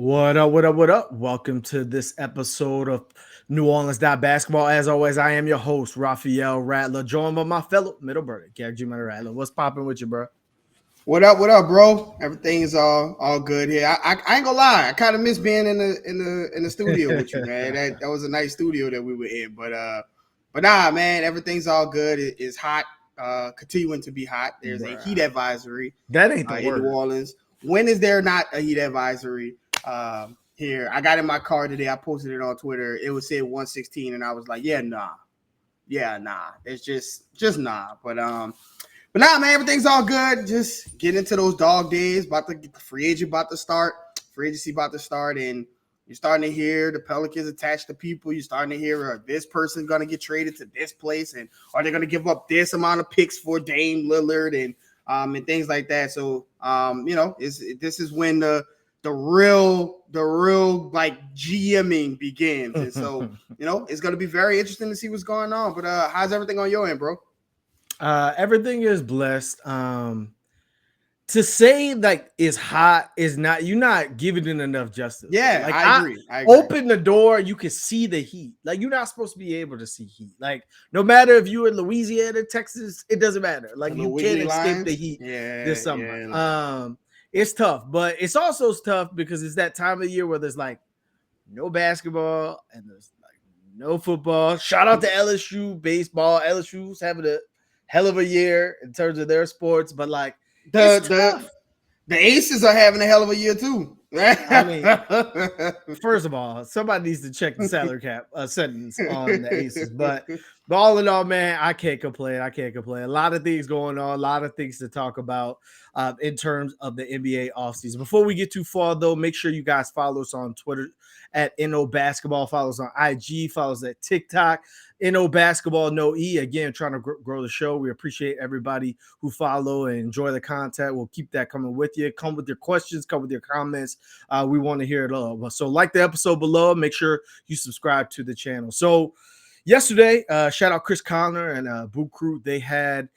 What up, what up, what up? Welcome to this episode of New Orleans Basketball. As always, I am your host, Raphael Rattler, joined by my fellow Middleburger, Garrick Rattler. What's popping with you, bro? What up, bro? Everything's all good here. I ain't gonna lie, I kind of miss being in the studio with you, man. That was a nice studio that we were in, but nah, man, everything's all good. It's hot, continuing to be hot. There's a heat Bruh, advisory that ain't the in New word. Orleans. When is there not a heat advisory here? I got in my car today. I posted it on Twitter. It was said 116, and I was like, nah. It's just nah. But nah, man, everything's all good. Just getting into those dog days. About to get the free agent about to start. Free agency about to start, and you're starting to hear the Pelicans attached to people. You're starting to hear this person's going to get traded to this place, and are they going to give up this amount of picks for Dame Lillard and things like that. So this is when the real like GMing begins, and so it's going to be very interesting to see what's going on. But how's everything on your end, bro? Everything is blessed. To say like it's hot is not, you're not giving it enough justice. Yeah, Like I agree. open the door, you can see the heat. Like you're not supposed to be able to see heat. Like no matter if you're in Louisiana, Texas, it doesn't matter. Like The you can't wiggly escape the lines. heat this summer. Yeah. It's tough, but it's also tough because it's that time of year where there's like no basketball and there's like no football. Shout out to LSU baseball. LSU's having a hell of a year in terms of their sports, but like it's The tough. the Aces are having a hell of a year too. I mean, first of all, somebody needs to check the salary cap sentence on the Aces. But all in all, man, I can't complain. I can't complain. A lot of things going on, a lot of things to talk about in terms of the NBA offseason. Before we get too far, though, make sure you guys follow us on Twitter at NO Basketball. Follow us on IG. Follow us at TikTok. NO Basketball, no E. Again, trying to grow the show. We appreciate everybody who follow and enjoy the content. We'll keep that coming with you. Come with your questions. Come with your comments. We want to hear it all. So like the episode below. Make sure you subscribe to the channel. So yesterday, shout out Chris Connor and Boo Crew. They had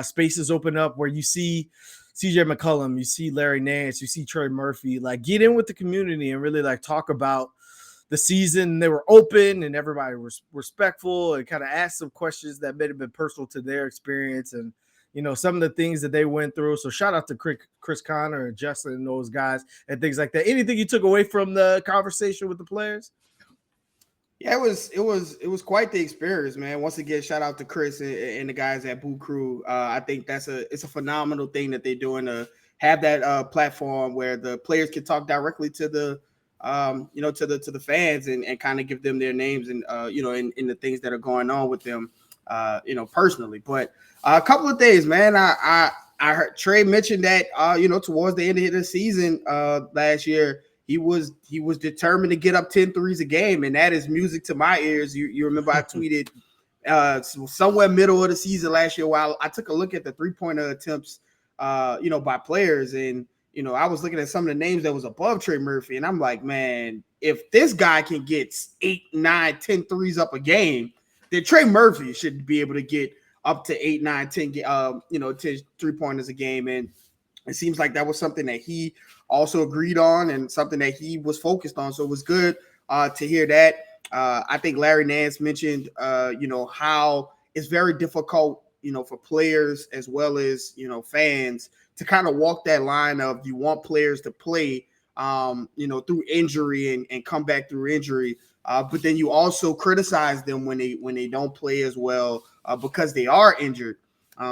spaces open up where you see CJ McCollum, you see Larry Nance, you see Trey Murphy, like get in with the community and really like talk about the season. They were open and everybody was respectful and kind of asked some questions that may have been personal to their experience and some of the things that they went through. So shout out to Chris Connor and Justin and those guys and things like that. Anything you took away from the conversation with the players? Yeah, it was quite the experience, man. Once again, shout out to Chris and the guys at Boo Crew. I think it's a phenomenal thing that they're doing to have that platform where the players can talk directly to the to the fans and kind of give them their names and in the things that are going on with them personally. But a couple of things, man. I heard Trey mention that towards the end of the season last year he was determined to get up 10 threes a game, and that is music to my ears. You remember I tweeted somewhere middle of the season last year while I took a look at the 3-pointer attempts by players, and I was looking at some of the names that was above Trey Murphy, and I'm like, man, if this guy can get 8, 9, 10 threes up a game, then Trey Murphy should be able to get up to 8, 9, 10 10 3-pointers a game. And it seems like that was something that he also agreed on and something that he was focused on. So it was good to hear that. I think Larry Nance mentioned, how it's very difficult, for players as well as, fans to kind of walk that line of you want players to play, through injury and come back through injury. But then you also criticize them when they don't play as well because they are injured.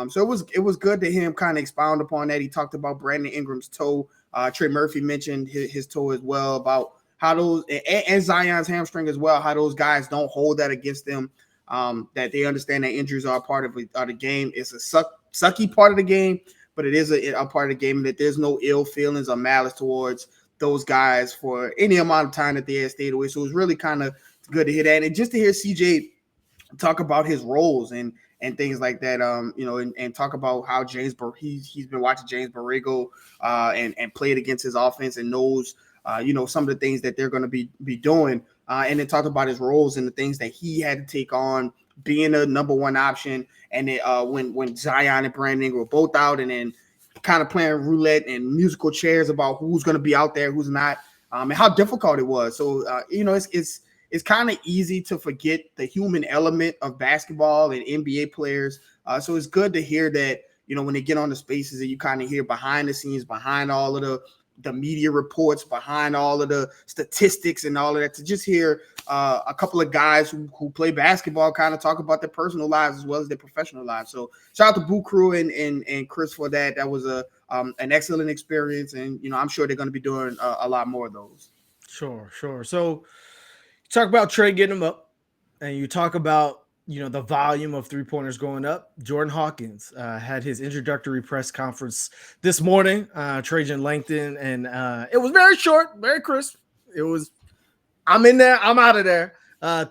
So it was good to hear him kind of expound upon that. He talked about Brandon Ingram's toe. Trey Murphy mentioned his toe as well, about how those and Zion's hamstring as well, how those guys don't hold that against them. That they understand that injuries are a part of the game. It's a sucky part of the game, but it is a part of the game, and that there's no ill feelings or malice towards those guys for any amount of time that they had stayed away. So it was really kind of good to hear that, and just to hear CJ talk about his roles and things like that. And talk about how he's been watching James Borrego and played against his offense and knows some of the things that they're going to be doing. And then talked about his roles and the things that he had to take on being a number one option. And then when Zion and Brandon Ingram were both out, and then kind of playing roulette and musical chairs about who's going to be out there, who's not. and how difficult it was. So it's kind of easy to forget the human element of basketball and NBA players. So it's good to hear that, when they get on the spaces and you kind of hear behind the scenes, behind all of the media reports, behind all of the statistics and all of that, to just hear a couple of guys who play basketball kind of talk about their personal lives as well as their professional lives. So shout out to Boo Crew and Chris for that. That was an excellent experience, and I'm sure they're going to be doing a lot more of those. Sure. So you talk about Trey getting them up, and you talk about the volume of 3-pointers going up. Jordan Hawkins had his introductory press conference this morning. Trajan Langton, and it was very short, very crisp. It was, I'm in there, I'm out of there.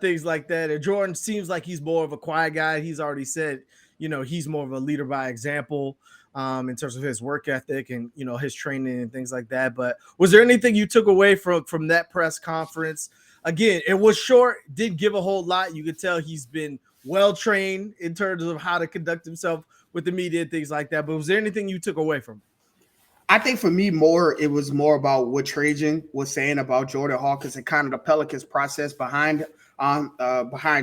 Things like that. And Jordan seems like he's more of a quiet guy. He's already said, he's more of a leader by example in terms of his work ethic and his training and things like that. But was there anything you took away from that press conference? Again, it was short, didn't give a whole lot. You could tell he's been well trained in terms of how to conduct himself with the media and things like that. But was there anything you took away from it? I think for me, it was more about what Trajan was saying about Jordan Hawkins and kind of the Pelicans process behind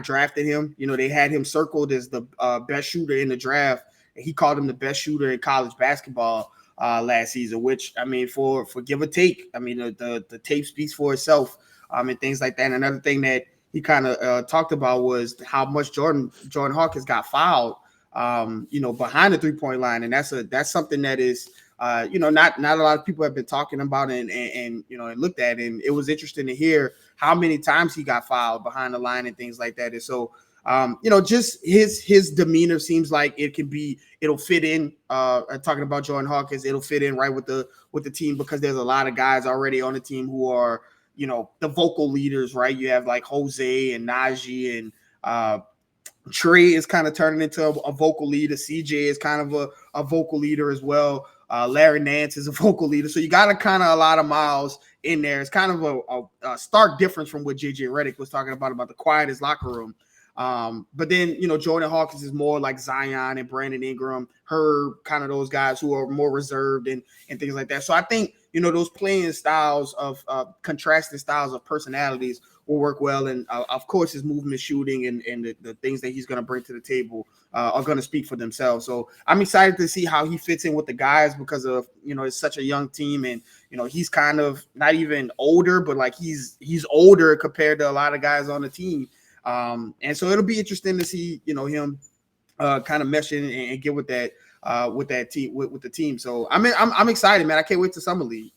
drafting him. They had him circled as the best shooter in the draft, and he called him the best shooter in college basketball last season, which, I mean, for give or take, I mean, the tape speaks for itself, and things like that. And another thing that he kind of talked about was how much Jordan Hawkins got fouled, behind the 3-point line. And that's something that is, not a lot of people have been talking about and looked at. And it was interesting to hear how many times he got fouled behind the line and things like that. And so, just his demeanor seems like it'll fit in, talking about Jordan Hawkins, it'll fit in right with the team, because there's a lot of guys already on the team who are, the vocal leaders, right? You have like Jose and Najee, and Trey is kind of turning into a vocal leader. CJ is kind of a vocal leader as well. Larry Nance is a vocal leader. So you got a lot of miles in there. It's kind of a stark difference from what JJ Redick was talking about the quietest locker room. But then, Jordan Hawkins is more like Zion and Brandon Ingram, kind of those guys who are more reserved and things like that. So I think, those playing styles of contrasting styles of personalities will work well. And of course, his movement, shooting, and the things that he's going to bring to the table are going to speak for themselves. So I'm excited to see how he fits in with the guys, because of, it's such a young team, and, he's kind of not even older, but like he's older compared to a lot of guys on the team. And so it'll be interesting to see, him kind of mesh in and get with that team, with the team. So I'm excited, man. I can't wait to Summer League.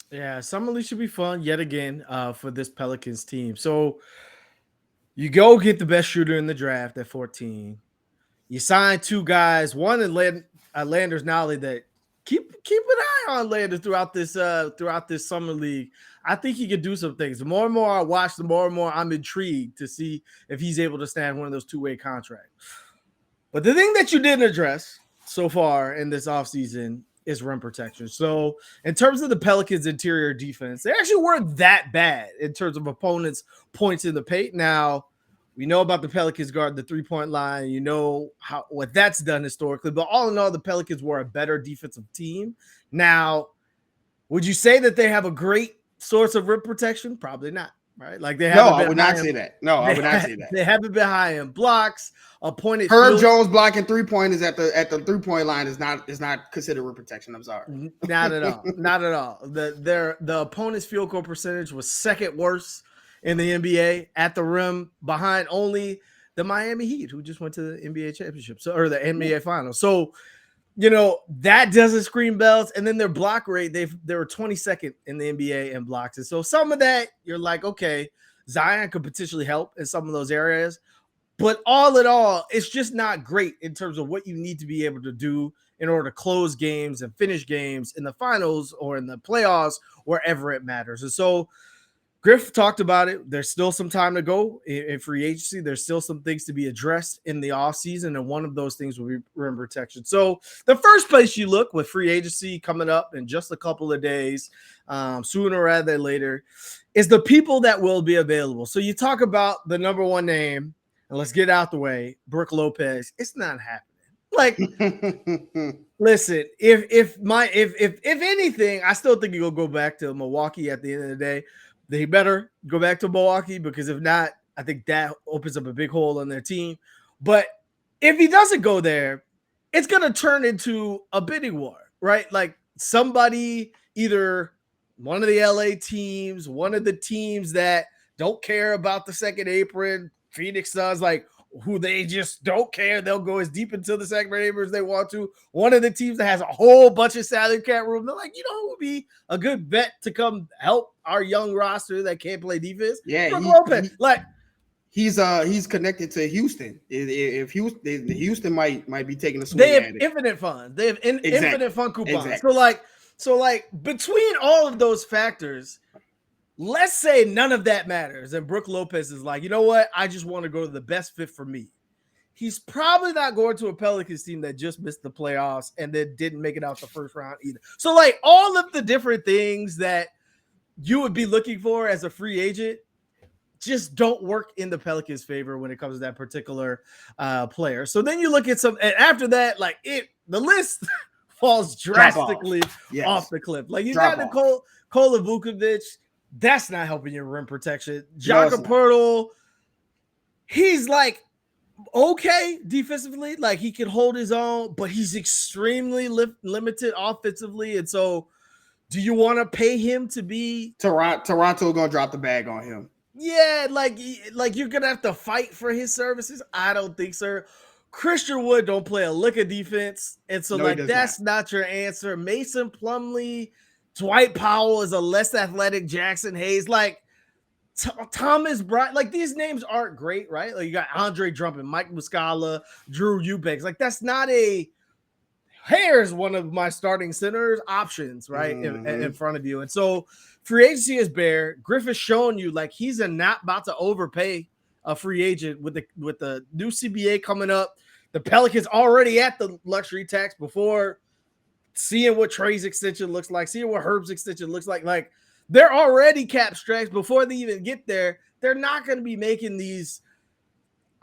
Yeah, Summer League should be fun yet again for this Pelicans team. So you go get the best shooter in the draft at 14. You sign 2 guys, one in Landers Nolly, that keep an eye on Landers throughout this Summer League. I think he could do some things. The more and more I watch, the more and more I'm intrigued to see if he's able to stand one of those 2-way contracts. But the thing that you didn't address so far in this offseason is rim protection. So in terms of the Pelicans' interior defense, they actually weren't that bad in terms of opponents' points in the paint. Now, we know about the Pelicans guard the 3-point line. You know what that's done historically. But all in all, the Pelicans were a better defensive team. Now, would you say that they have a great source of rim protection? Probably not, right? Like they haven't. No, I would not say that. No, I would not say that. They haven't been high in blocks. Appointed Herb Jones blocking 3-pointers at the 3-point line is not considered rim protection. I'm sorry. Not at all. Not at all. The opponent's field goal percentage was second worst in the NBA at the rim, behind only the Miami Heat, who just went to the NBA championship, or the NBA finals. So, that doesn't scream bells. And then their block rate, they were 22nd in the NBA in blocks. And so some of that, you're like, okay, Zion could potentially help in some of those areas. But all in all, it's just not great in terms of what you need to be able to do in order to close games and finish games in the finals or in the playoffs, wherever it matters. And so Griff talked about it. There's still some time to go in free agency. There's still some things to be addressed in the offseason, and one of those things will be rim protection. So the first place you look with free agency coming up in just a couple of days, sooner rather than later, is the people that will be available. So you talk about the number one name, and let's get out the way, Brook Lopez. It's not happening. Like, listen, if anything, I still think he'll go back to Milwaukee at the end of the day. They better go back to Milwaukee, because if not, I think that opens up a big hole on their team. But if he doesn't go there, it's gonna turn into a bidding war, right? Like, somebody, either one of the LA teams, one of the teams that don't care about the second apron, Phoenix Suns, like, who they just don't care. They'll go as deep into the second apron as they want to. One of the teams that has a whole bunch of salary cap room, they're like, who would be a good vet to come help our young roster that can't play defense? Yeah, Brook Lopez. He's connected to Houston. If Houston might be taking a swing. They have at it. infinite funds. They have infinite fund coupons. Exactly. So between all of those factors, let's say none of that matters, and Brook Lopez is like, you know what? I just want to go to the best fit for me. He's probably not going to a Pelicans team that just missed the playoffs and then didn't make it out the first round either. So, like, all of the different things that you would be looking for as a free agent just don't work in the Pelicans' favor when it comes to that particular player. So then you look at and after that, the list falls drastically off the cliff. Like, you got Nikola Vukovic. That's not helping your rim protection. Jakob Poeltl, he's like okay defensively, like he can hold his own, but he's extremely limited offensively. And so, do you want to pay him to be Toronto? Gonna drop the bag on him? Yeah, like you're gonna have to fight for his services. I don't think so. Christian Wood don't play a lick of defense, and so that's not your answer. Mason Plumlee. Dwight Powell is a less athletic Jackson Hayes. Like, Thomas Bryant. Like, these names aren't great, right? Like, you got Andre Drummond, Mike Muscala, Drew Eubanks. Like, that's not here's one of my starting centers options, right, in front of you. And so free agency is bare. Griffith's showing you, like, he's not about to overpay a free agent with the new CBA coming up. The Pelicans already at the luxury tax before seeing what Trey's extension looks like, seeing what Herb's extension looks like. Like, they're already cap strapped before they even get there. They're not going to be making these,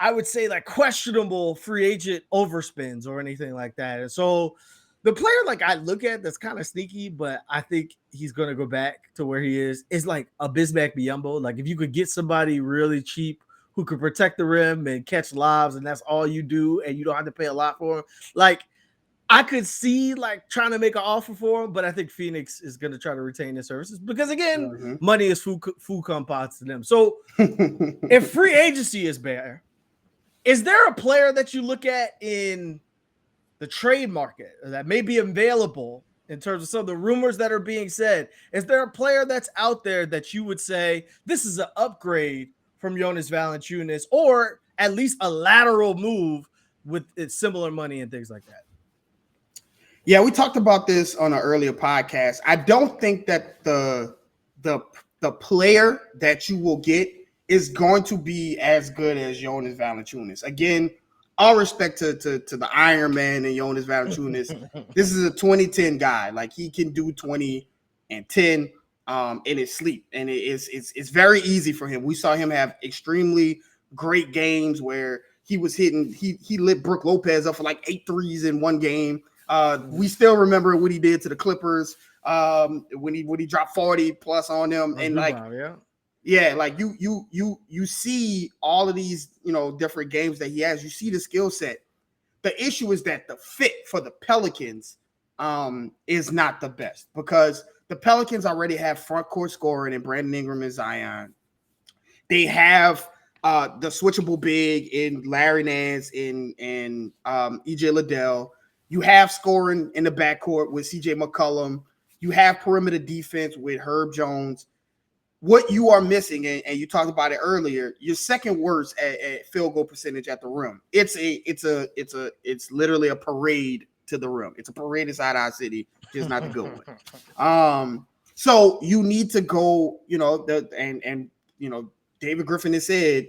I would say, like, questionable free agent overspends or anything like that. And so the player, like, I look at that's kind of sneaky, but I think he's going to go back to where he is like a Bismack Biyombo. Like, if you could get somebody really cheap who could protect the rim and catch lobs, and that's all you do, and you don't have to pay a lot for him. Like, I could see, like, trying to make an offer for him, but I think Phoenix is going to try to retain their services because, again, money is food compots to them. So if free agency is bare, is there a player that you look at in the trade market that may be available in terms of some of the rumors that are being said? Is there a player that's out there that you would say this is an upgrade from Jonas Valanciunas, or at least a lateral move with similar money and things like that? Yeah, we talked about this on an earlier podcast. I don't think that the player that you will get is going to be as good as Jonas Valanciunas. Again, all respect to the Iron Man and Jonas Valanciunas. This is a 2010 guy. Like, he can do 20 and 10 in his sleep, and it's very easy for him. We saw him have extremely great games where he was hitting. He lit Brook Lopez up for like 8 threes in one game. We still remember what he did to the Clippers when he dropped 40 plus on them, and like, like you see all of these, different games that he has. You see the skill set. The issue is that the fit for the Pelicans is not the best, because the Pelicans already have front court scoring in Brandon Ingram and Zion. They have the switchable big in Larry Nance and EJ Liddell. You have scoring in the backcourt with CJ McCollum. You have perimeter defense with Herb Jones. What you are missing, and you talked about it earlier, you're second worst at field goal percentage at the rim. It's literally a parade to the rim. It's a parade inside our city, just not the good one. So you need to go, David Griffin has said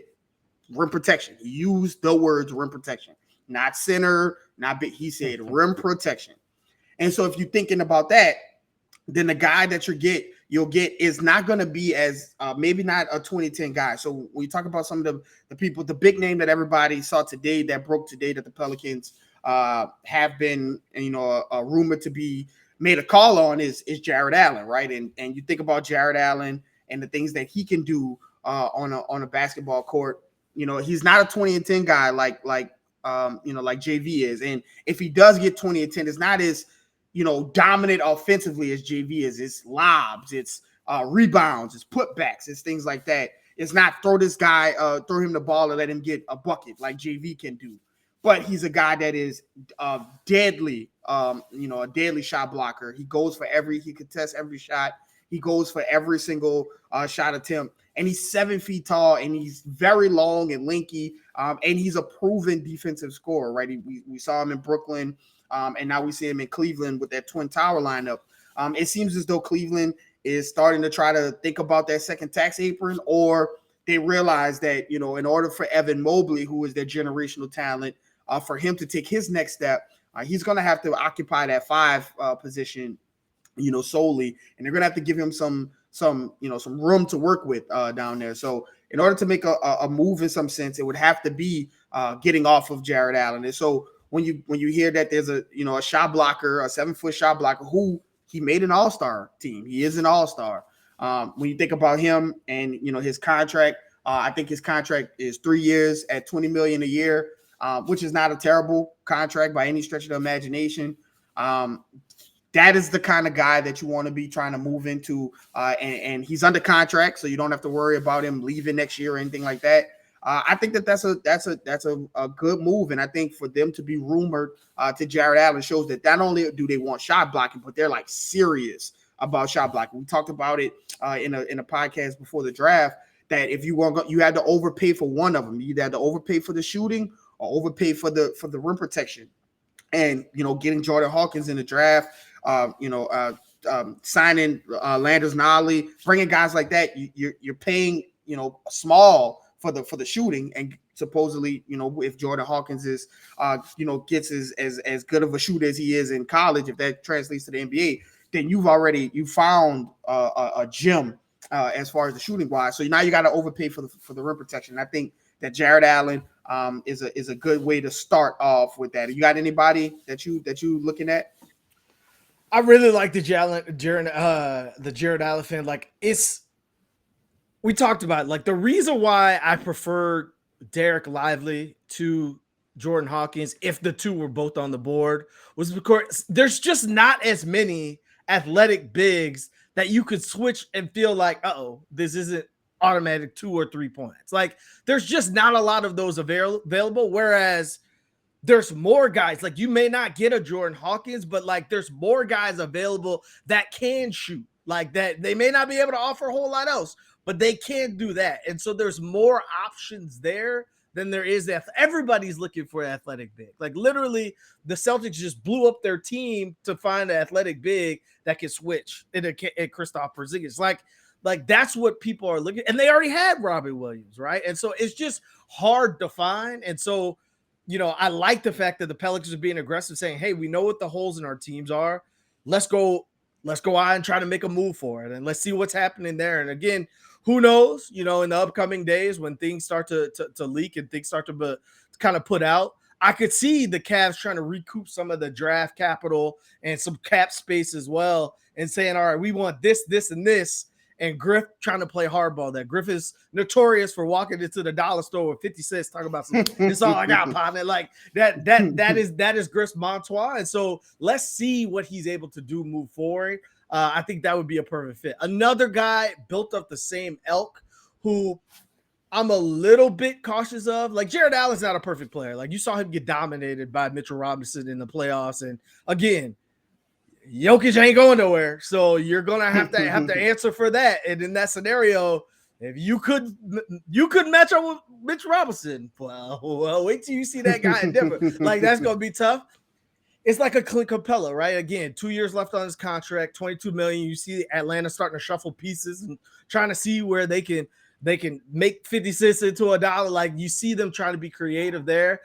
rim protection. He used the words rim protection, not center, not big. He said rim protection. And so if you're thinking about that, then the guy that you'll get is not going to be as maybe not a 2010 guy. So when you talk about some of the people, the big name that everybody saw today that broke today that the Pelicans have been, rumored to be made a call on is Jared Allen, right? And you think about Jared Allen and the things that he can do on a basketball court. He's not a 20 and 10 guy like JV is. And if he does get 20 and 10, it's not as dominant offensively as JV is. It's lobs, it's rebounds, it's putbacks, it's things like that. It's not throw him the ball and let him get a bucket like JV can do. But he's a guy that is deadly, a deadly shot blocker. He contests every shot. He goes for every single shot attempt. And he's 7 feet tall, and he's very long and lanky, and he's a proven defensive scorer, right? We saw him in Brooklyn, and now we see him in Cleveland with that Twin Tower lineup. It seems as though Cleveland is starting to try to think about that second tax apron, or they realize that, in order for Evan Mobley, who is their generational talent, for him to take his next step, he's going to have to occupy that 5 position, solely, and they're going to have to give him some room to work with down there. So in order to make a move in some sense, it would have to be getting off of Jared Allen. And so when you hear that there's a shot blocker, a 7-foot shot blocker who he made an all-star team, he is an all-star. When you think about him and his contract, I think his contract is 3 years at $20 million a year, which is not a terrible contract by any stretch of the imagination. That is the kind of guy that you want to be trying to move into, and he's under contract, so you don't have to worry about him leaving next year or anything like that. I think that's a good move, and I think for them to be rumored to Jared Allen shows that not only do they want shot blocking, but they're like serious about shot blocking. We talked about it in a podcast before the draft that if you had to overpay for one of them. You either had to overpay for the shooting or overpay for the rim protection. And getting Jordan Hawkins in the draft, signing Landers Nolley, bringing guys like that, you're paying small for the shooting, and supposedly if Jordan Hawkins is gets as good of a shooter as he is in college, if that translates to the NBA, then you found a gem as far as the shooting wise. So now you got to overpay for the rim protection. And I think that Jared Allen is a good way to start off with that. You got anybody that you looking at? I really like the Jared Allen fan. Like, we talked about it. Like, the reason why I prefer Derek Lively to Jordan Hawkins, if the two were both on the board, was because there's just not as many athletic bigs that you could switch and feel like, this isn't automatic 2 or 3 points. Like, there's just not a lot of those available, whereas there's more guys. Like, you may not get a Jordan Hawkins, but like there's more guys available that can shoot. Like, that they may not be able to offer a whole lot else, but they can do that. And so there's more options there than there is that. Everybody's looking for an athletic big. Like, literally, the Celtics just blew up their team to find an athletic big that can switch at Kristaps Porzingis. Like that's what people are looking, and they already had Robbie Williams, right? And so it's just hard to find. And so, I like the fact that the Pelicans are being aggressive, saying, hey, we know what the holes in our teams are. Let's go out and try to make a move for it. And let's see what's happening there. And again, who knows, in the upcoming days when things start to leak and things start to kind of put out, I could see the Cavs trying to recoup some of the draft capital and some cap space as well, and saying, all right, we want this, this, and this. And Griff trying to play hardball. That Griff is notorious for walking into the dollar store with 50 cents, talking about this all I got, partner. Like that is Griff's mantra. And so let's see what he's able to do move forward. I think that would be a perfect fit. Another guy built up the same ilk who I'm a little bit cautious of. Like, Jared Allen's not a perfect player. Like, you saw him get dominated by Mitchell Robinson in the playoffs. And again, Jokic ain't going nowhere, so you're gonna have to answer for that. And in that scenario, if you could match up with Mitch Robinson, well, wait till you see that guy in Denver. Like, that's gonna be tough. It's like a Clint Capella, right? Again, 2 years left on his contract, $22 million. You see Atlanta starting to shuffle pieces and trying to see where they can make 50 cents into a dollar. Like, you see them trying to be creative there.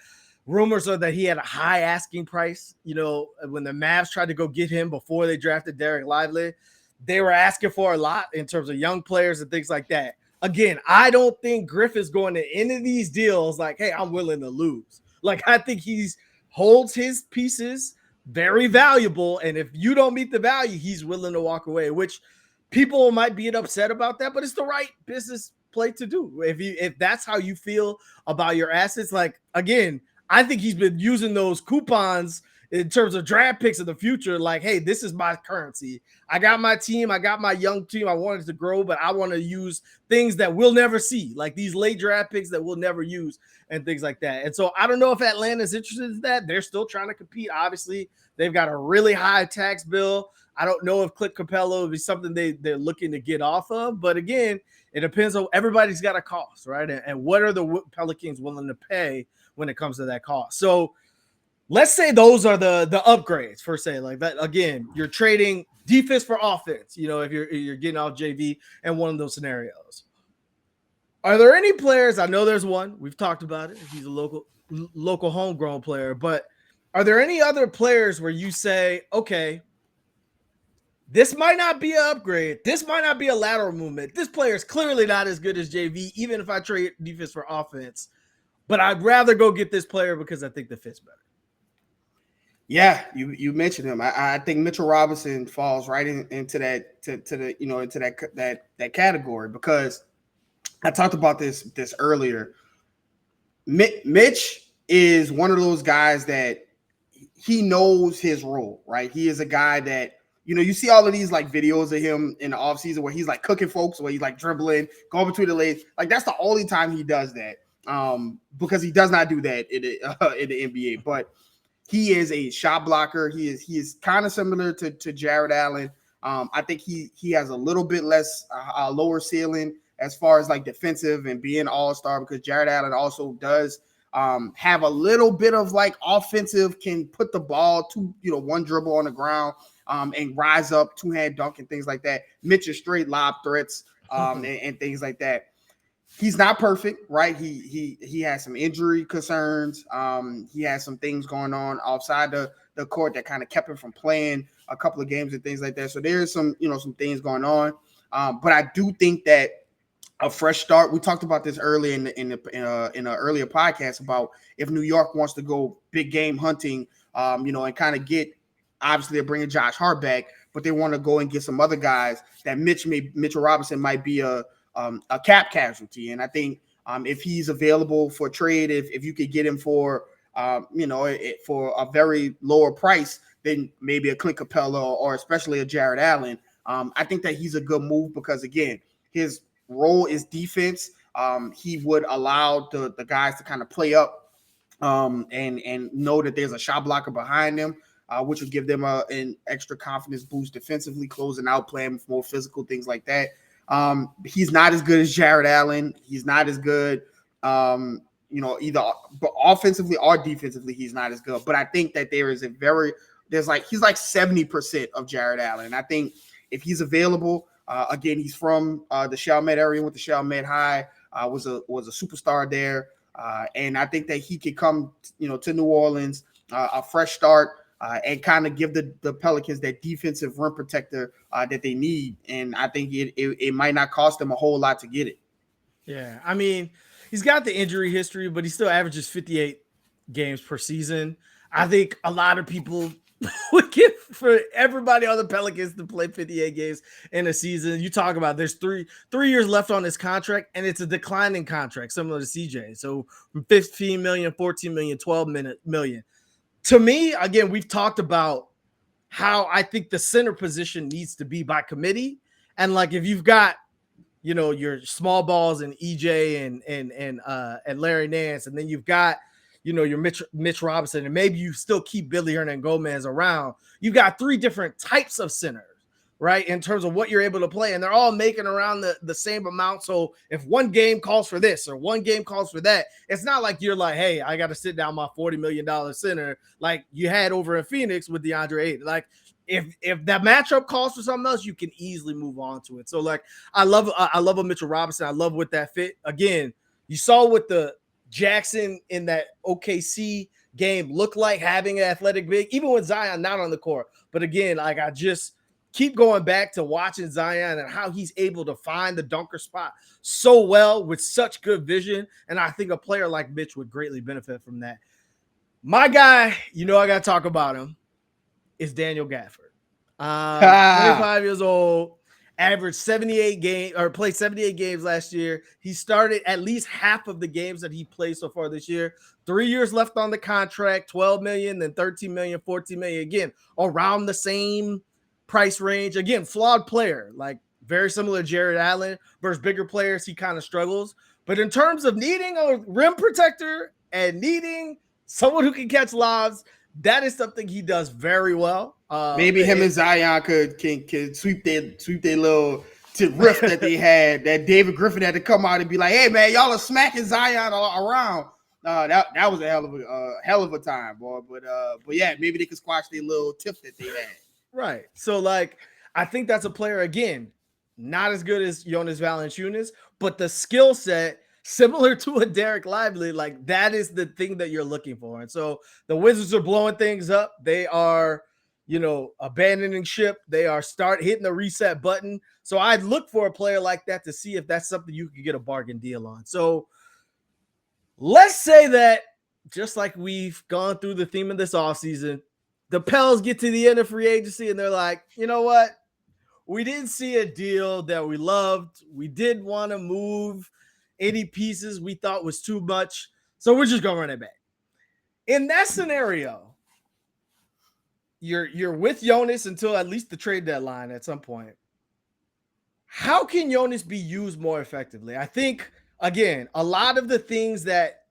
Rumors are that he had a high asking price. When the Mavs tried to go get him before they drafted Derek Lively, they were asking for a lot in terms of young players and things like that. Again, I don't think Griff is going to any of these deals like, hey, I'm willing to lose. Like, I think he's holds his pieces very valuable. And if you don't meet the value, he's willing to walk away, which people might be upset about that, but it's the right business play to do. If that's how you feel about your assets, like again, I think he's been using those coupons in terms of draft picks in the future. Like, hey, this is my currency. I got my team. I got my young team. I wanted to grow, but I want to use things that we'll never see, like these late draft picks that we'll never use and things like that. And so I don't know if Atlanta's interested in that. They're still trying to compete. Obviously, they've got a really high tax bill. I don't know if Clint Capella would be something they're looking to get off of. But again, it depends on everybody's got a cost, right? And what are the Pelicans willing to pay when it comes to that cost? So let's say those are the upgrades for say like that. Again, you're trading defense for offense, if you're getting off JV in one of those scenarios. Are there any players? I know there's one. We've talked about it. He's a local homegrown player, but are there any other players where you say, okay, this might not be an upgrade. This might not be a lateral movement. This player is clearly not as good as JV, even if I trade defense for offense. But I'd rather go get this player because I think the fit's better. Yeah, you mentioned him. I think Mitchell Robinson falls right into that into that category, because I talked about this earlier. Mitch is one of those guys that he knows his role, right? He is a guy that, you see all of these like videos of him in the offseason where he's like cooking folks, where he's like dribbling, going between the legs. Like that's the only time he does that, because he does not do that in the NBA. But he is a shot blocker. He is kind of similar to Jared Allen. I think he has a little bit less lower ceiling as far as like defensive and being all-star, because Jared Allen also does have a little bit of like offensive, can put the ball to, one dribble on the ground and rise up, two-hand dunk and things like that. Mitch is straight lob threats and things like that. He's not perfect, right? He has some injury concerns. He has some things going on outside the court that kind of kept him from playing a couple of games and things like that. So there's some things going on. But I do think that a fresh start. We talked about this earlier in an earlier podcast about if New York wants to go big game hunting, and kind of get, obviously they're bringing Josh Hart back, but they want to go and get some other guys that Mitchell Robinson might be a cap casualty. And I think if he's available for trade, if you could get him for for a very lower price than maybe a Clint Capella or especially a Jared Allen, I think that he's a good move, because again, his role is defense. He would allow the guys to kind of play up and know that there's a shot blocker behind them, which would give them an extra confidence boost defensively, closing out, playing more physical, things like that. He's not as good as Jared Allen. He's not as good, either offensively or defensively. He's not as good. But I think that he's like 70% of Jared Allen. And I think if he's available, again, he's from the Chalmette area, went to Chalmette High, was a superstar there. And I think that he could come, to New Orleans, a fresh start, and kind of give the Pelicans that defensive rim protector that they need. And I think it might not cost them a whole lot to get it. Yeah, I mean, he's got the injury history, but he still averages 58 games per season. I think a lot of people would get for everybody on the Pelicans to play 58 games in a season. You talk about there's three years left on his contract, and it's a declining contract, similar to CJ. So from 15 million, 14 million, 12 million. To me, again, we've talked about how I think the center position needs to be by committee. And like if you've got, your small balls and EJ and Larry Nance, and then you've got, your Mitch Robinson, and maybe you still keep Billy Hernangomez around. You've got three different types of centers, right, in terms of what you're able to play, and they're all making around the same amount. So if one game calls for this or one game calls for that, it's not like you're like, hey, I got to sit down my $40 million center like you had over in Phoenix with DeAndre Ayton. Like if that matchup calls for something else, you can easily move on to it. So like I love a Mitchell Robinson. I love what that fit. Again, you saw what the Jackson in that OKC game looked like, having an athletic big, even with Zion not on the court. But again, like I just keep going back to watching Zion and how he's able to find the dunker spot so well with such good vision. And I think a player like Mitch would greatly benefit from that. My guy, I got to talk about him, is Daniel Gafford. Ah, 25 years old, averaged 78 games or played 78 games last year. He started at least half of the games that he played so far this year. 3 years left on the contract, 12 million, then 13 million, 14 million. Again, around the same price range. Again, flawed player, like very similar to Jared Allen versus bigger players. He kind of struggles. But in terms of needing a rim protector and needing someone who can catch lobs, that is something he does very well. maybe him and Zion could sweep their little rift that they had. That David Griffin had to come out and be like, "Hey man, y'all are smacking Zion around." That was a hell of a time, boy. But yeah, maybe they could squash their little tiff that they had. Right. So like, I think that's a player again, not as good as Jonas Valanciunas, but the skill set similar to a Derek Lively, like that is the thing that you're looking for. And so the Wizards are blowing things up. They are, abandoning ship. They are hitting the reset button. So I'd look for a player like that to see if that's something you could get a bargain deal on. So let's say that just like we've gone through the theme of this offseason, the Pels get to the end of free agency and they're like, you know what? We didn't see a deal that we loved. We didn't want to move any pieces we thought was too much. So we're just going to run it back. In that scenario, you're with Jonas until at least the trade deadline at some point. How can Jonas be used more effectively? I think, again, a lot of the things that,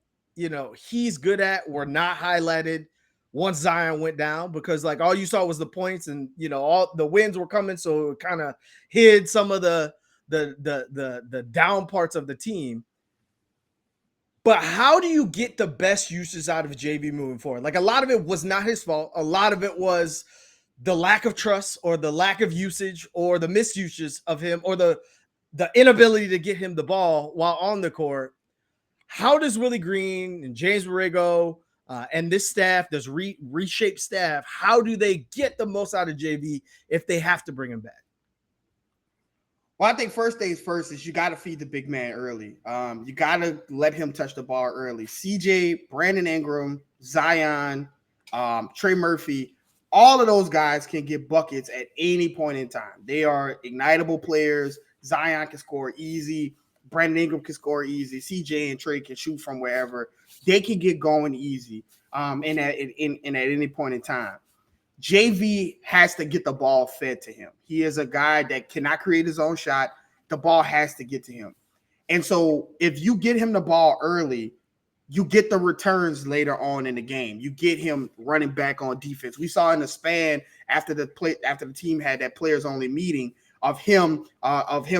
he's good at were not highlighted once Zion went down, because like all you saw was the points and, all the wins were coming. So it kind of hid some of the down parts of the team. But how do you get the best uses out of JV moving forward? Like a lot of it was not his fault. A lot of it was the lack of trust or the lack of usage or the misuses of him or the inability to get him the ball while on the court. How does Willie Green and James Borrego and this staff, this reshaped staff, how do they get the most out of JV if they have to bring him back? Well, I think first things first is you got to feed the big man early. You got to let him touch the ball early. CJ, Brandon Ingram, Zion, Trey Murphy, all of those guys can get buckets at any point in time. They are ignitable players. Zion can score easy. Brandon Ingram can score easy. CJ and Trey can shoot from wherever. They can get going easy and at any point in time. JV has to get the ball fed to him. He is a guy that cannot create his own shot. The ball has to get to him. And so if you get him the ball early, you get the returns later on in the game. You get him running back on defense. We saw in the span after the team had that players only meeting of him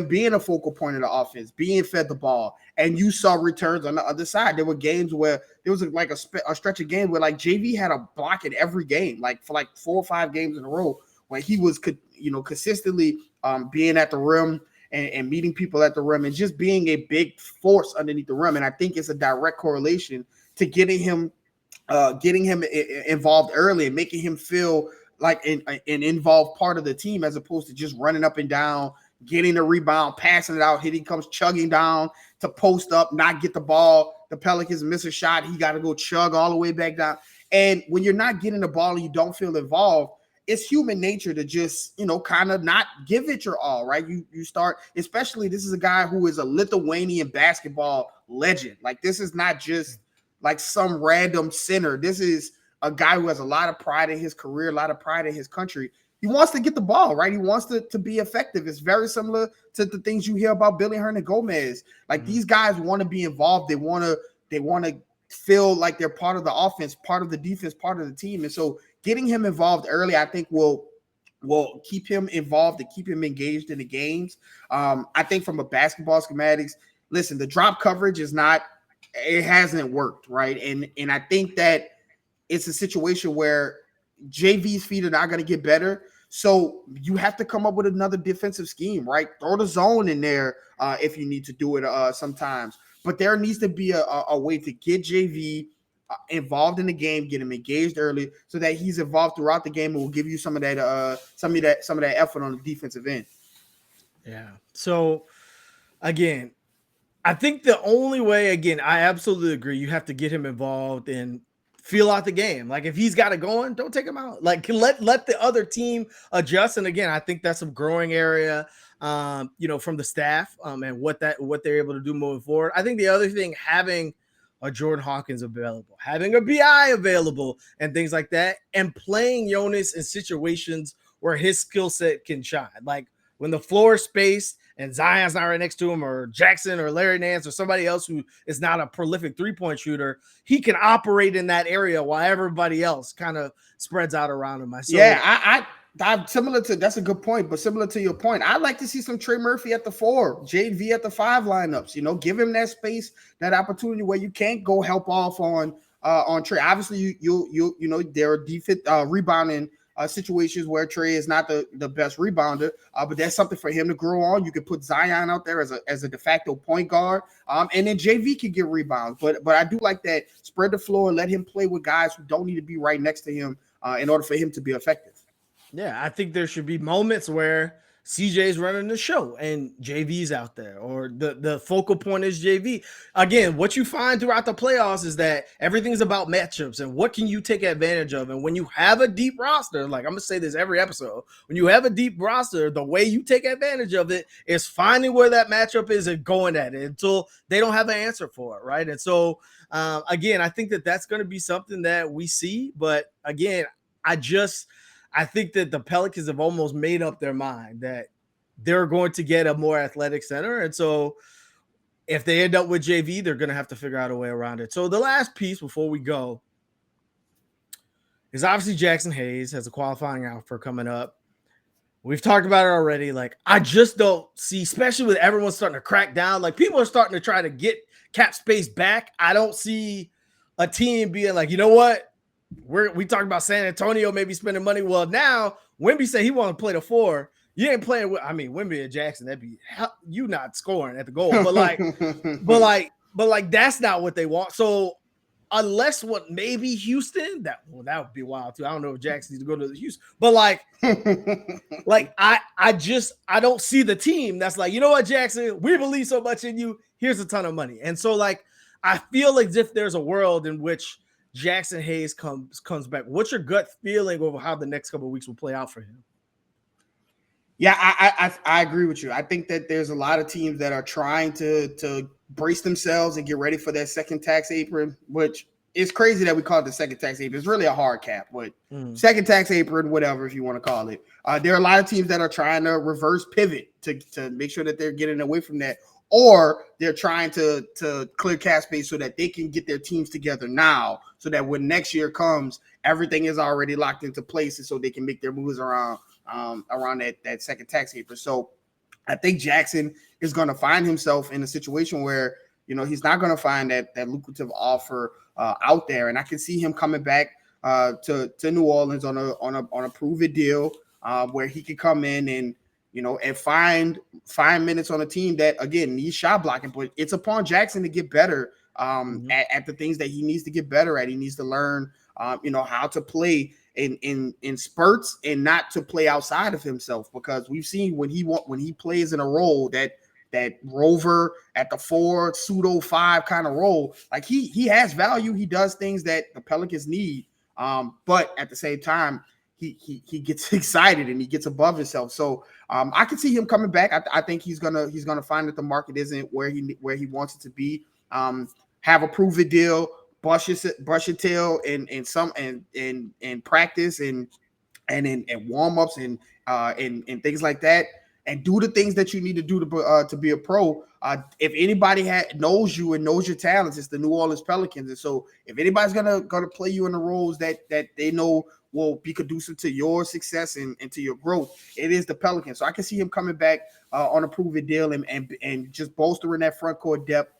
being a focal point of the offense, being fed the ball, and you saw returns on the other side. There were games where there was like a stretch of games where like JV had a block in every game, like for like 4 or 5 games in a row, where he was consistently being at the rim and meeting people at the rim and just being a big force underneath the rim. And I think it's a direct correlation to getting him involved early and making him feel like an involved part of the team, as opposed to just running up and down, getting the rebound, passing it out. Here he comes chugging down to post up, not get the ball. The Pelicans miss a shot. He got to go chug all the way back down. And when you're not getting the ball and you don't feel involved, it's human nature to just, kind of not give it your all, right? You start, especially this is a guy who is a Lithuanian basketball legend. Like this is not just like some random center. This is a guy who has a lot of pride in his career, a lot of pride in his country. He wants to get the ball, right? He wants to be effective. It's very similar to the things you hear about Billy Hernangomez. Like these guys want to be involved. They want to feel like they're part of the offense, part of the defense, part of the team. And so getting him involved early, I think will keep him involved and keep him engaged in the games. I think from a basketball schematics, listen, the drop coverage it hasn't worked, right? And I think that it's a situation where JV's feet are not going to get better. So you have to come up with another defensive scheme, right? Throw the zone in there if you need to do it sometimes. But there needs to be a way to get JV involved in the game, get him engaged early, so that he's involved throughout the game and will give you some of that effort on the defensive end. Yeah. So again, I think the only way, again, I absolutely agree. You have to get him involved. And feel out the game. Like if he's got it going, don't take him out. Like let the other team adjust. And again, I think that's a growing area, from the staff, and what they're able to do moving forward. I think the other thing, having a Jordan Hawkins available, having a BI available, and things like that, and playing Jonas in situations where his skill set can shine. Like when the floor is spaced and Zion's not right next to him, or Jackson or Larry Nance or somebody else who is not a prolific three-point shooter, he can operate in that area while everybody else kind of spreads out around him. I'm similar to, that's a good point, but similar to your point, I'd like to see some Trey Murphy at the 4, JV at the 5 lineups. Give him that space, that opportunity where you can't go help off on Trey. Obviously, there are defense rebounding situations where Trey is not the best rebounder, but that's something for him to grow on. You could put Zion out there as a de facto point guard, and then JV can get rebounds. But I do like that, spread the floor, let him play with guys who don't need to be right next to him in order for him to be effective. Yeah, I think there should be moments where CJ's running the show and JV's out there, or the focal point is JV. Again, what you find throughout the playoffs is that everything's about matchups and what can you take advantage of. And when you have a deep roster, like I'm going to say this every episode, when you have a deep roster, the way you take advantage of it is finding where that matchup is and going at it until they don't have an answer for it, right? And so, again, I think that's going to be something that we see. But again, I think that the Pelicans have almost made up their mind that they're going to get a more athletic center. And so if they end up with JV, they're going to have to figure out a way around it. So the last piece before we go is obviously Jackson Hayes has a qualifying offer coming up. We've talked about it already. Like, I just don't see, especially with everyone starting to crack down, like people are starting to try to get cap space back. I don't see a team being like, you know what? We talked about San Antonio maybe spending money. Well, now Wemby said he want to play the 4. You ain't playing with, Wemby and Jackson. That'd be you not scoring at the goal, but like that's not what they want. So unless maybe Houston, that would be wild too. I don't know if Jackson needs to go to the Houston, but like I don't see the team that's like, you know what, Jackson, we believe so much in you. Here's a ton of money, and so like I feel as if there's a world in which Jackson Hayes comes back. What's your gut feeling over how the next couple of weeks will play out for him? Yeah, I agree with you. I think that there's a lot of teams that are trying to brace themselves and get ready for that second tax apron, which is crazy that we call it the second tax apron. It's really a hard cap, but second tax apron, whatever, if you want to call it. There are a lot of teams that are trying to reverse pivot to make sure that they're getting away from that, or they're trying to clear cap space so that they can get their teams together now, so that when next year comes, everything is already locked into place, and so they can make their moves around that second tax apron. So I think Jackson is going to find himself in a situation where, he's not going to find that lucrative offer out there, and I can see him coming back to New Orleans on a prove-it deal where he could come in and and find minutes on a team that, again, needs shot blocking. But it's upon Jackson to get better at the things that he needs to get better at. He needs to learn, how to play in spurts and not to play outside of himself, because we've seen when he plays in a role that rover at the 4 pseudo 5 kind of role, like he has value. He does things that the Pelicans need, but at the same time, he gets excited and he gets above himself. So I can see him coming back. I think he's gonna find that the market isn't where he wants it to be. Have a prove-it deal, brush your tail in practice and in warm-ups and things like that, and do the things that you need to do to be a pro. If anybody knows you and knows your talents, it's the New Orleans Pelicans. And so if anybody's gonna play you in the roles that they know will be conducive to your success and to your growth, it is the Pelicans. So I can see him coming back on a prove-it deal and just bolstering that front court depth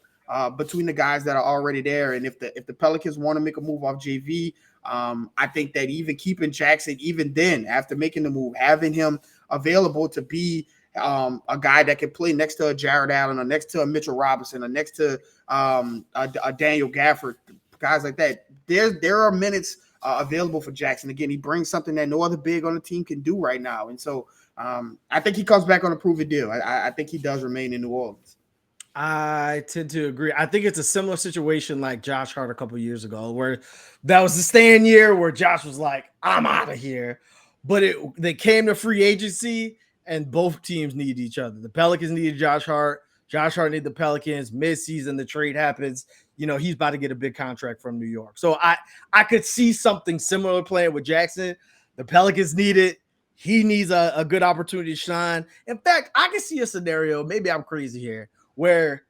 between the guys that are already there. And if the Pelicans want to make a move off JV, I think that even keeping Jackson, even then, after making the move, having him available to be a guy that can play next to a Jared Allen or next to a Mitchell Robinson or next to a Daniel Gafford, guys like that, there are minutes available for Jackson. Again, he brings something that no other big on the team can do right now. And so I think he comes back on a prove-it deal. I think he does remain in New Orleans. I tend to agree. I think it's a similar situation like Josh Hart a couple years ago, where that was the stand year where Josh was like, "I'm out of here," but they came to free agency and both teams need each other. The Pelicans needed Josh Hart. Josh Hart needed the Pelicans. Mid-season, the trade happens. He's about to get a big contract from New York. So I could see something similar playing with Jackson. The Pelicans need it. He needs a good opportunity to shine. In fact, I can see a scenario. Maybe I'm crazy here where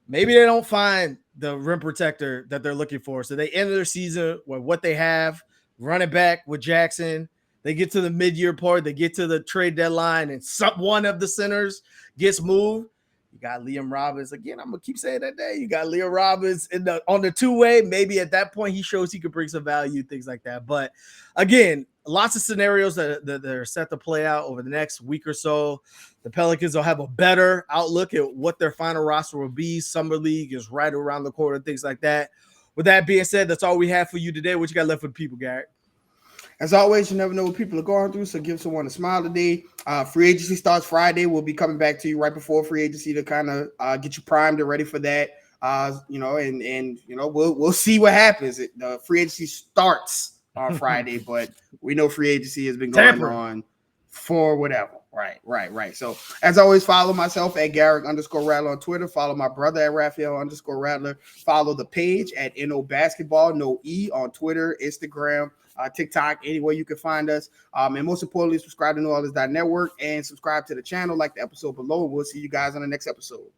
maybe they don't find the rim protector that they're looking for. So they end their season with what they have, running back with Jackson. They get to the mid-year part, they get to the trade deadline, and one of the centers gets moved. You got Liam Robbins. Again, I'm going to keep saying that day. You got Liam Robbins on the two-way. Maybe at that point he shows he could bring some value, things like that. But again, lots of scenarios that are set to play out over the next week or so. The Pelicans will have a better outlook at what their final roster will be. Summer League is right around the corner, things like that. With that being said, that's all we have for you today. What you got left for the people, Garrett? As always, you never know what people are going through, so give someone a smile today. Free agency starts Friday. We'll be coming back to you right before free agency to kind of get you primed and ready for that. We'll see what happens. The free agency starts on Friday, but we know free agency has been going on for whatever. Right. So as always, follow myself at Garrick_Rattler on Twitter. Follow my brother at Raphael_Rattler. Follow the page at NO Basketball, no E on Twitter, Instagram, TikTok, anywhere you can find us. And most importantly, subscribe to NewOrleans.network and subscribe to the channel, like the episode below. We'll see you guys on the next episode.